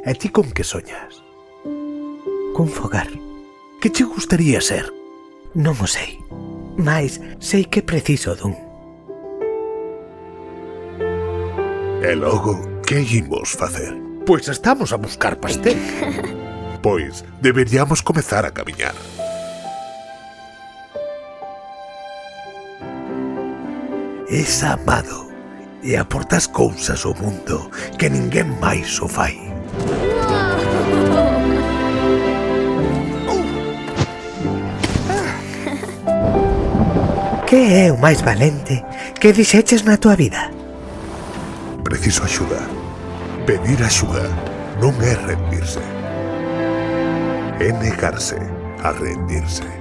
E ti con que soñas? Cun fogar. Que che gustaría ser? Non o sei, mais sei que preciso dun. E logo, que imos facer? Pois estamos a buscar pastel. Pois, deberíamos comezar a camiñar. Es amado e aportas cousas ao mundo que ninguén máis o fai. Que é o máis valente que dixeches na tua vida? Preciso axuda. Pedir axuda non é rendirse. É negarse a rendirse.